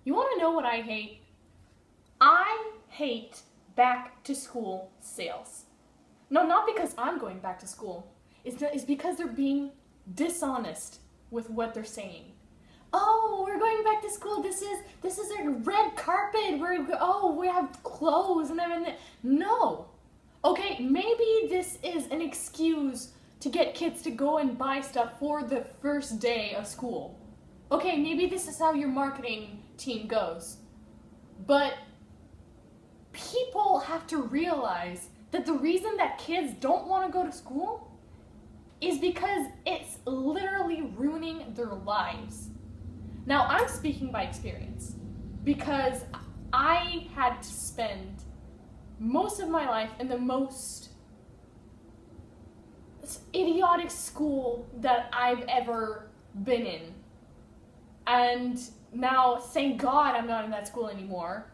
You want to know what I hate? I hate back to school sales. No, not because I'm going back to school. It's because they're being dishonest with what they're saying. Oh, we're going back to school. This is a red carpet. We have clothes and everything. No. Okay, maybe this is an excuse to get kids to go and buy stuff for the first day of school. Okay, maybe this is how your marketing team goes. But people have to realize that the reason that kids don't want to go to school is because it's literally ruining their lives. Now, I'm speaking by experience because I had to spend most of my life in the most idiotic school that I've ever been in. And now, thank God I'm not in that school anymore.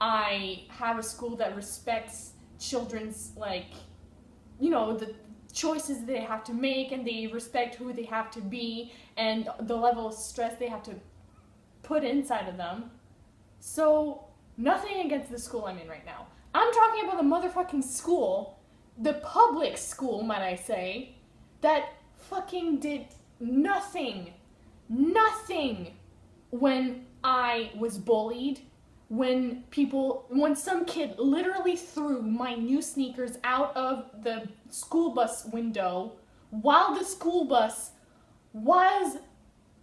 I have a school that respects children's, the choices they have to make, and they respect who they have to be and the level of stress they have to put inside of them. So, nothing against the school I'm in right now. I'm talking about the motherfucking school, the public school, might I say, that fucking did nothing when I was bullied, when some kid literally threw my new sneakers out of the school bus window while the school bus was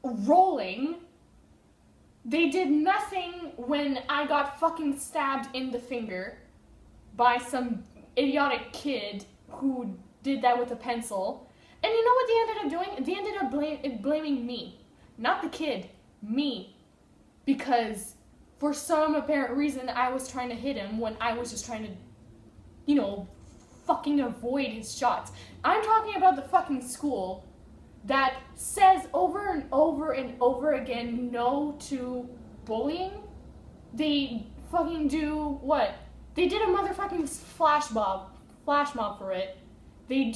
rolling. They did nothing when I got fucking stabbed in the finger by some idiotic kid who did that with a pencil. And you know what they ended up doing? They ended up blaming me. Not the kid. Me. Because for some apparent reason I was trying to hit him when I was just trying to, fucking avoid his shots. I'm talking about the fucking school that says over and over and over again no to bullying. They fucking do what? They did a motherfucking flash mob for it. They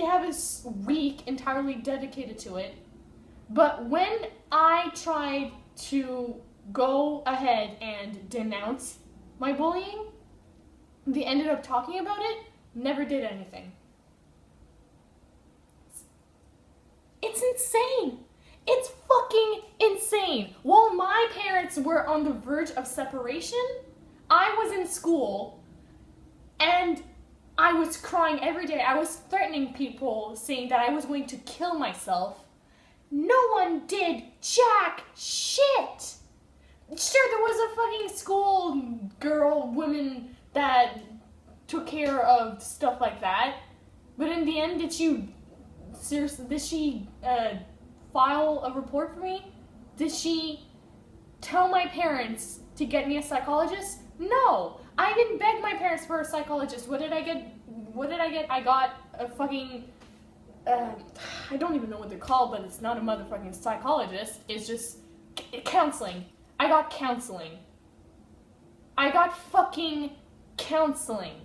have a week entirely dedicated to it. But when I tried to go ahead and denounce my bullying, they ended up talking about it, never did anything. It's insane. It's fucking insane. While my parents were on the verge of separation, I was in school and I was crying every day. I was threatening people, saying that I was going to kill myself. No one did jack shit. Sure, there was a fucking school woman that took care of stuff like that. But in the end, did she file a report for me? Did she tell my parents to get me a psychologist? No. I didn't beg my parents for a psychologist. What did I get? I got a fucking I don't even know what they're called, but it's not a motherfucking psychologist. It's just counseling. I got counseling. I got fucking counseling.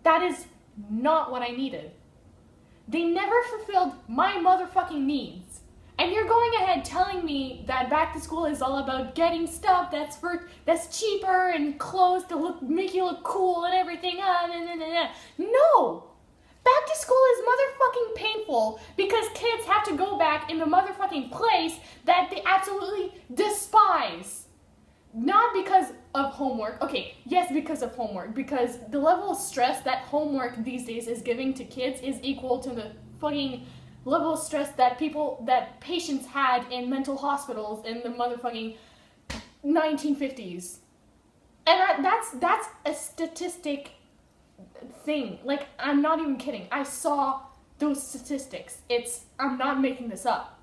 That is not what I needed. They never fulfilled my motherfucking needs. And you're going ahead telling me that back to school is all about getting stuff that's cheaper and clothes to make you look cool and everything. No! Back to school is motherfucking painful because kids have to go back in the motherfucking place that they absolutely despise. Not because of homework. Okay, yes, because of homework. Because the level of stress that homework these days is giving to kids is equal to the fucking level of stress that patients had in mental hospitals in the motherfucking 1950s. And that's a statistic thing. Like, I'm not even kidding. I saw those statistics. I'm not making this up.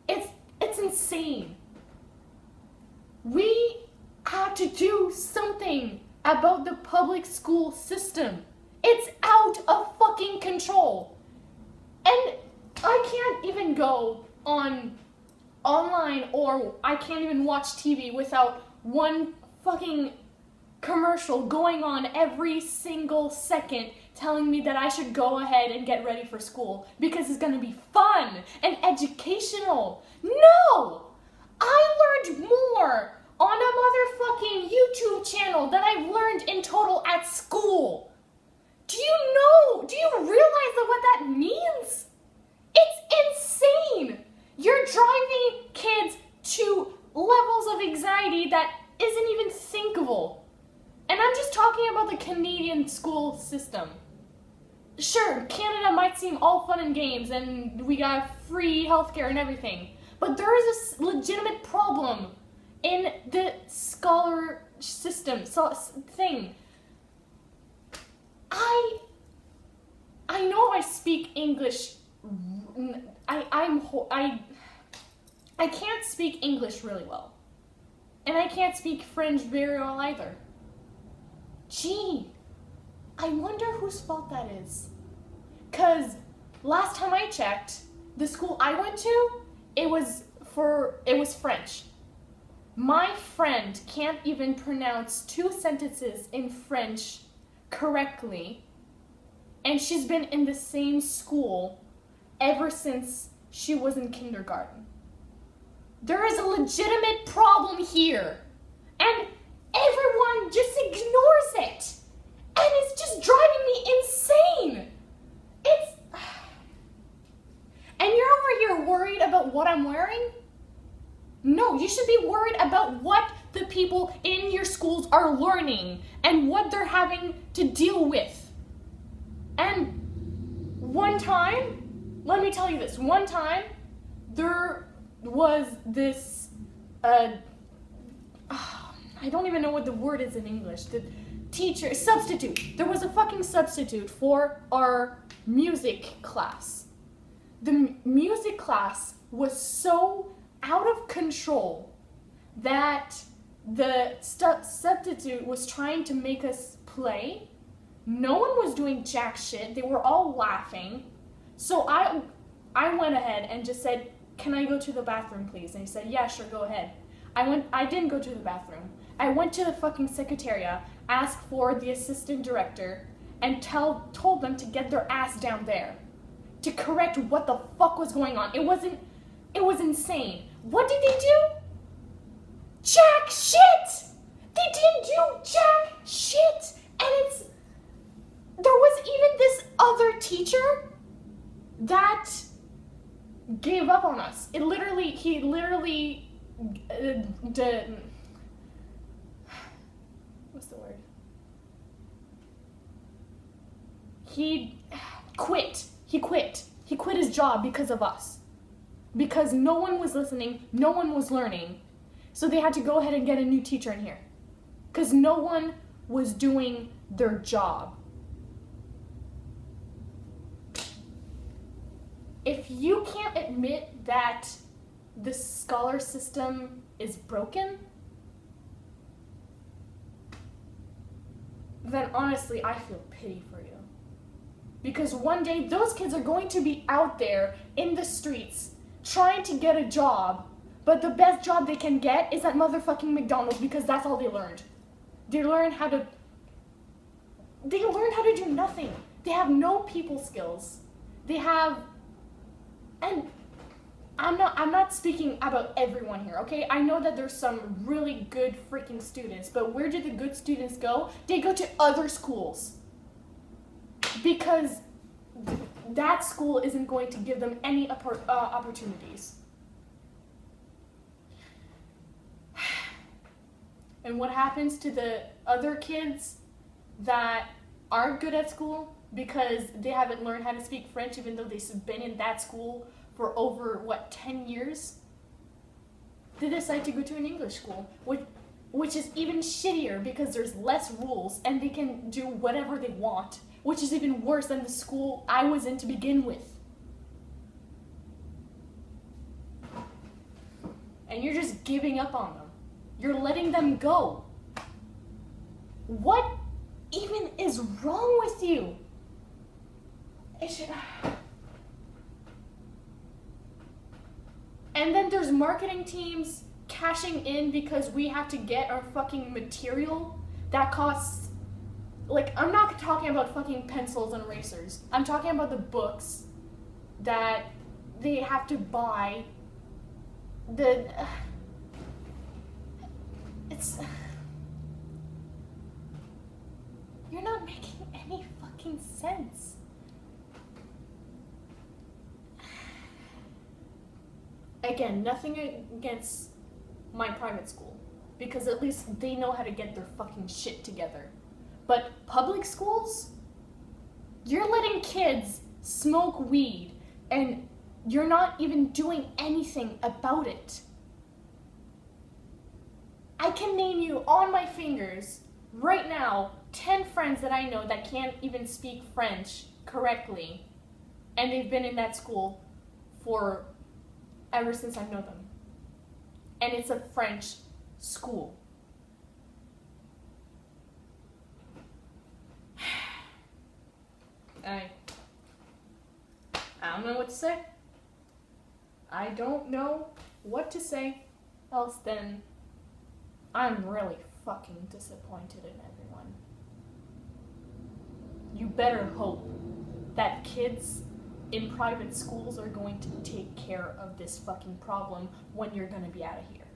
It's insane. We have to do something about the public school system. It's out of fucking control. And I can't even go online, or I can't even watch TV without one fucking commercial going on every single second telling me that I should go ahead and get ready for school because it's gonna be fun and educational. No! I learned more skill that I've learned in total at school. Do you realize what that means? It's insane. You're driving kids to levels of anxiety that isn't even thinkable. And I'm just talking about the Canadian school system. Sure, Canada might seem all fun and games and we got free healthcare and everything, but there is a legitimate problem in the scholar system thing. I know I speak English. I can't speak English really well, and I can't speak French very well either. Gee, I wonder whose fault that is. 'Cause last time I checked, the school I went to, it was French. My friend can't even pronounce 2 sentences in French correctly, and she's been in the same school ever since she was in kindergarten. There is a legitimate problem here, and everyone just ignores it, and it's just driving me insane. And you're over here worried about what I'm wearing? No, you should be worried about what the people in your schools are learning and what they're having to deal with. And one time, let me tell you this, one time there was this, I don't even know what the word is in English, the teacher, substitute. There was a fucking substitute for our music class. The music class was so out of control that the substitute was trying to make us play. No one was doing jack shit. They were all laughing. So I went ahead and just said, "Can I go to the bathroom, please?" And he said, "Yeah, sure, go ahead." I didn't go to the bathroom. I went to the fucking secretariat, asked for the assistant director, and told them to get their ass down there to correct what the fuck was going on. It was insane. What did they do? Jack shit! They didn't do jack shit! And there was even this other teacher that gave up on us. He literally what's the word? He quit. He quit his job because of us. Because no one was listening, no one was learning. So they had to go ahead and get a new teacher in here. Because no one was doing their job. If you can't admit that the scholar system is broken, then honestly, I feel pity for you. Because one day, those kids are going to be out there in the streets trying to get a job, but the best job they can get is at motherfucking McDonald's because that's all they learned. They learned how to do nothing. They have no people skills. And I'm not speaking about everyone here, okay? I know that there's some really good freaking students, but where do the good students go? They go to other schools. Because that school isn't going to give them any opportunities. And what happens to the other kids that aren't good at school because they haven't learned how to speak French even though they've been in that school for over, 10 years? They decide to go to an English school, which is even shittier because there's less rules and they can do whatever they want, which is even worse than the school I was in to begin with. And you're just giving up on them. You're letting them go. What even is wrong with you? And then there's marketing teams cashing in because we have to get our fucking material that costs, I'm not talking about fucking pencils and erasers. I'm talking about the books that they have to buy. fucking sense. Again, nothing against my private school, because at least they know how to get their fucking shit together. But public schools? You're letting kids smoke weed and you're not even doing anything about it. I can name you on my fingers right now 10 friends that I know that can't even speak French correctly, and they've been in that school for ever since I know them. And it's a French school. I don't know what to say. I don't know what to say else than I'm really fucking disappointed in everyone. You better hope that kids in private schools are going to take care of this fucking problem when you're gonna be out of here.